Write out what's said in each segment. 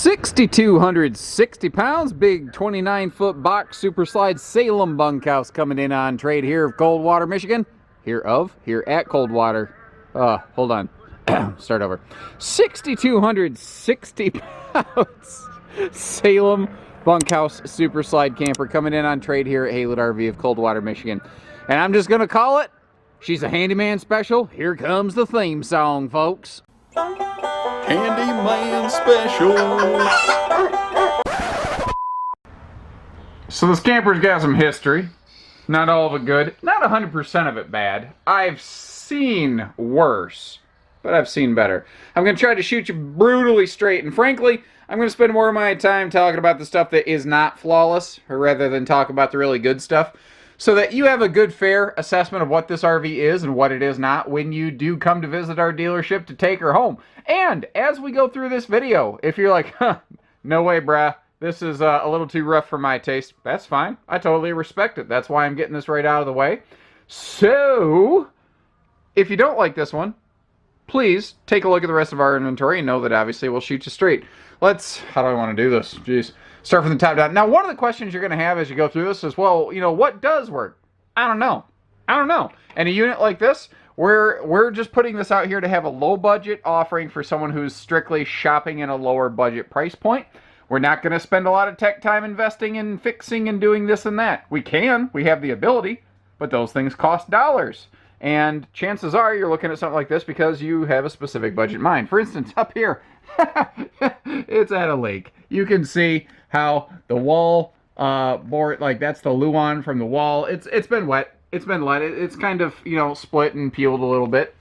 6,260 pounds, big 29-foot box super slide Salem bunkhouse coming in on trade here of Coldwater, Michigan. Here at Coldwater. Hold on. Start over. 6,260 pounds Salem bunkhouse super slide camper coming in on trade here at Haylett RV of Coldwater, Michigan. And I'm just going to call it, she's a handyman special. Here comes the theme song, folks. Handyman special. So this camper's got some history. Not all of it good. Not 100% of it bad. I've seen worse, but I've seen better. I'm going to try to shoot you brutally straight. And frankly, I'm going to spend more of my time talking about the stuff that is not flawless, or rather than talk about the really good stuff, so that you have a good, fair assessment of what this RV is and what it is not when you do come to visit our dealership to take her home. And as we go through this video, if you're like, huh, no way, brah, this is a little too rough for my taste, that's fine. I totally respect it. That's why I'm getting this right out of the way. So, if you don't like this one, please take a look at the rest of our inventory and know that obviously we'll shoot you straight. How do I want to do this? Jeez. Start from the top down. Now, one of the questions you're going to have as you go through this is, well, you know, what does work? I don't know. And a unit like this, we're just putting this out here to have a low budget offering for someone who's strictly shopping in a lower budget price point. We're not going to spend a lot of tech time investing in fixing and doing this and that. We have the ability, but those things cost dollars. And chances are you're looking at something like this because you have a specific budget in mind. For instance, up here, it's at a lake. You can see how the wall board, like that's the Luan from the wall. It's been wet. It's been wet. It's kind of, you know, split and peeled a little bit.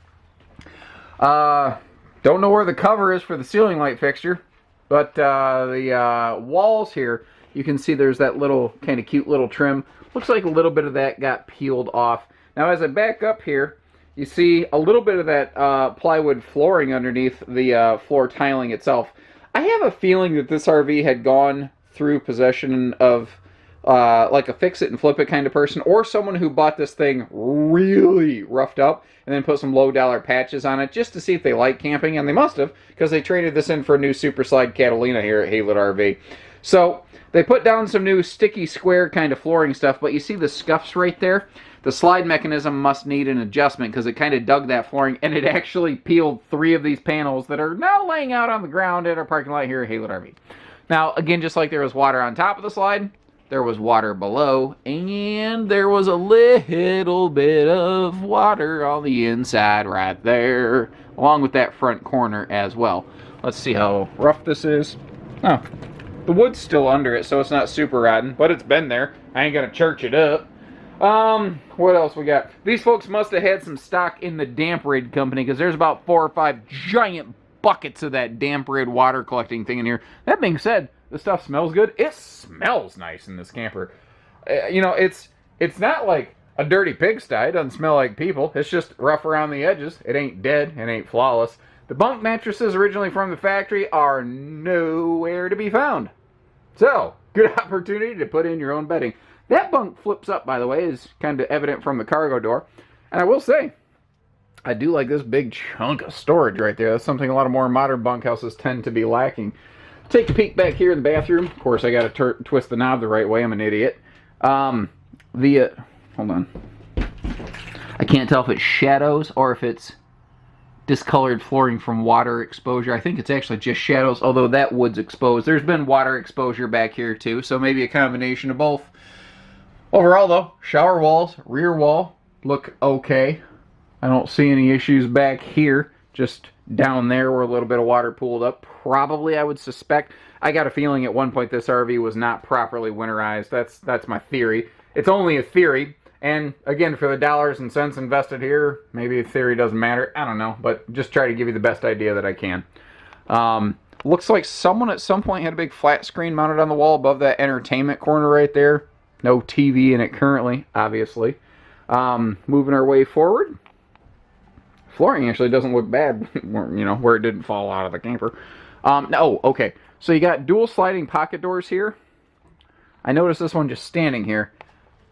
Don't know where the cover is for the ceiling light fixture, but the walls here, you can see there's that little kind of cute little trim. Looks like a little bit of that got peeled off. Now, as I back up here, you see a little bit of that plywood flooring underneath the floor tiling itself. I have a feeling that this RV had gone through possession of like a fix-it-and-flip-it kind of person, or someone who bought this thing really roughed up and then put some low-dollar patches on it just to see if they like camping, and they must have, because they traded this in for a new Super Slide Catalina here at Haylett RV. So, they put down some new sticky square kind of flooring stuff, but you see the scuffs right there? The slide mechanism must need an adjustment because it kind of dug that flooring, and it actually peeled 3 of these panels that are now laying out on the ground at our parking lot here at Haylett RV. Now, again, just like there was water on top of the slide, there was water below, and there was a little bit of water on the inside right there, along with that front corner as well. Let's see how rough this is. Oh, the wood's still under it, so it's not super rotten, but it's been there. I ain't gonna church it up. What else we got? These folks must have had some stock in the Damp Rid company, because there's about 4 or 5 giant buckets of that Damp Rid water collecting thing in here. That being said, the stuff smells good. It smells nice in this camper. You know, it's not like a dirty pigsty. It doesn't smell like people. It's just rough around the edges. It ain't dead. It ain't flawless. The bunk mattresses originally from the factory are nowhere to be found. So, good opportunity to put in your own bedding. That bunk flips up, by the way, is kind of evident from the cargo door. And I will say, I do like this big chunk of storage right there. That's something a lot of more modern bunkhouses tend to be lacking. Take a peek back here in the bathroom. Of course, I got to twist the knob the right way. I'm an idiot. Hold on. I can't tell if it's shadows or if it's discolored flooring from water exposure. I think it's actually just shadows, although that wood's exposed. There's been water exposure back here too, so maybe a combination of both. Overall though, shower walls, rear wall look okay. I don't see any issues back here. Just down there where a little bit of water pooled up. Probably, I would suspect. I got a feeling at one point this RV was not properly winterized. That's my theory. It's only a theory. And again, for the dollars and cents invested here, maybe the theory doesn't matter. I don't know, but just try to give you the best idea that I can. Looks like someone at some point had a big flat screen mounted on the wall above that entertainment corner right there. No TV in it currently, obviously. Moving our way forward. Flooring actually doesn't look bad, you know, where it didn't fall out of the camper. No, okay. So you got dual sliding pocket doors here. I noticed this one just standing here.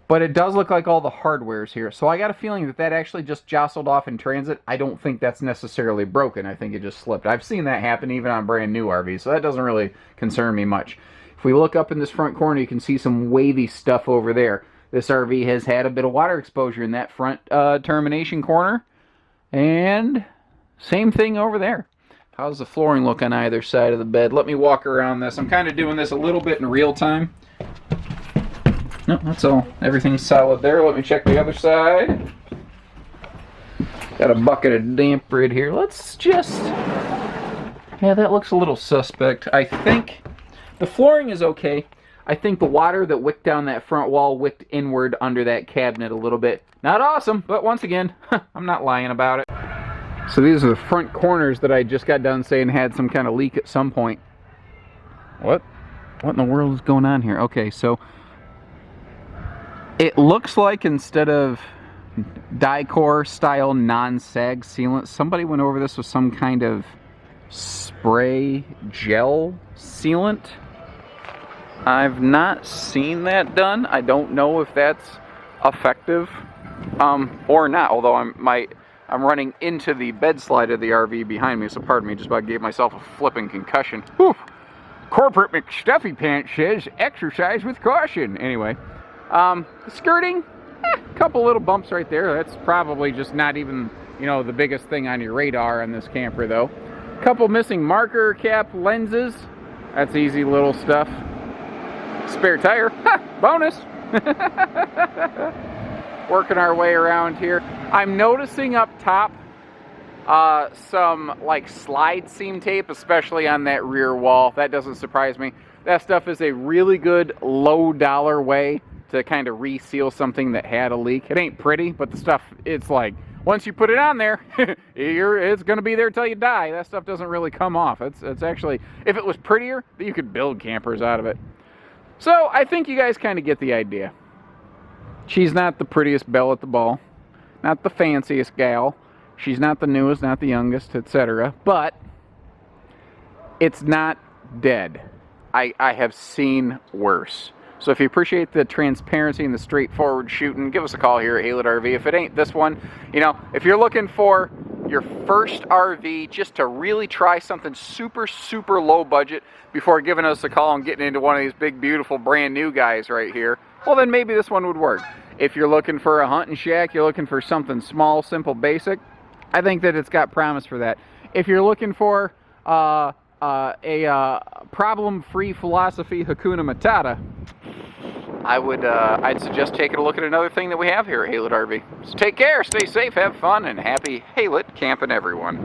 but it does look like all the hardware's here. So I got a feeling that that actually just jostled off in transit. I don't think that's necessarily broken. I think it just slipped. I've seen that happen even on brand new RVs, so that doesn't really concern me much. If we look up in this front corner, you can see some wavy stuff over there. This RV has had a bit of water exposure in that front termination corner. And same thing over there. How's the flooring look on either side of the bed? Let me walk around this. I'm kind of doing this a little bit in real time. No, that's all. Everything's solid there. Let me check the other side. Got a bucket of damp right here. Let's just... Yeah, that looks a little suspect. I think the flooring is okay. I think the water that wicked down that front wall wicked inward under that cabinet a little bit. Not awesome, but once again, I'm not lying about it. So these are the front corners that I just got done saying had some kind of leak at some point. What in the world is going on here? Okay, so it looks like instead of Dicor style non-sag sealant, somebody went over this with some kind of spray gel sealant. I've not seen that done. I don't know if that's effective or not, although I'm running into the bed slide of the RV behind me, so pardon me, just about gave myself a flipping concussion. Whew. Corporate McStuffy Pants says exercise with caution. Anyway, the skirting, a couple little bumps right there. That's probably just not even, you know, the biggest thing on your radar on this camper, though. Couple missing marker cap lenses. That's easy little stuff. Spare tire, bonus. Working our way around here. I'm noticing up top some like slide seam tape, especially on that rear wall. That doesn't surprise me. That stuff is a really good low dollar way to kind of reseal something that had a leak. It ain't pretty, but the stuff, it's like, once you put it on there, it's going to be there till you die. That stuff doesn't really come off. It's actually, if it was prettier, you could build campers out of it. So I think you guys kind of get the idea. She's not the prettiest belle at the ball, not the fanciest gal. She's not the newest, not the youngest, etc. But it's not dead. I have seen worse. So if you appreciate the transparency and the straightforward shooting, give us a call here at Haylett RV. If it ain't this one, you know, if you're looking for your first RV just to really try something super, super low budget before giving us a call and getting into one of these big, beautiful, brand new guys right here, well, then maybe this one would work. If you're looking for a hunting shack, you're looking for something small, simple, basic, I think that it's got promise for that. If you're looking for a problem-free philosophy Hakuna Matata, I'd suggest taking a look at another thing that we have here at Haylett RV. So take care, stay safe, have fun, and happy Haylett camping, everyone.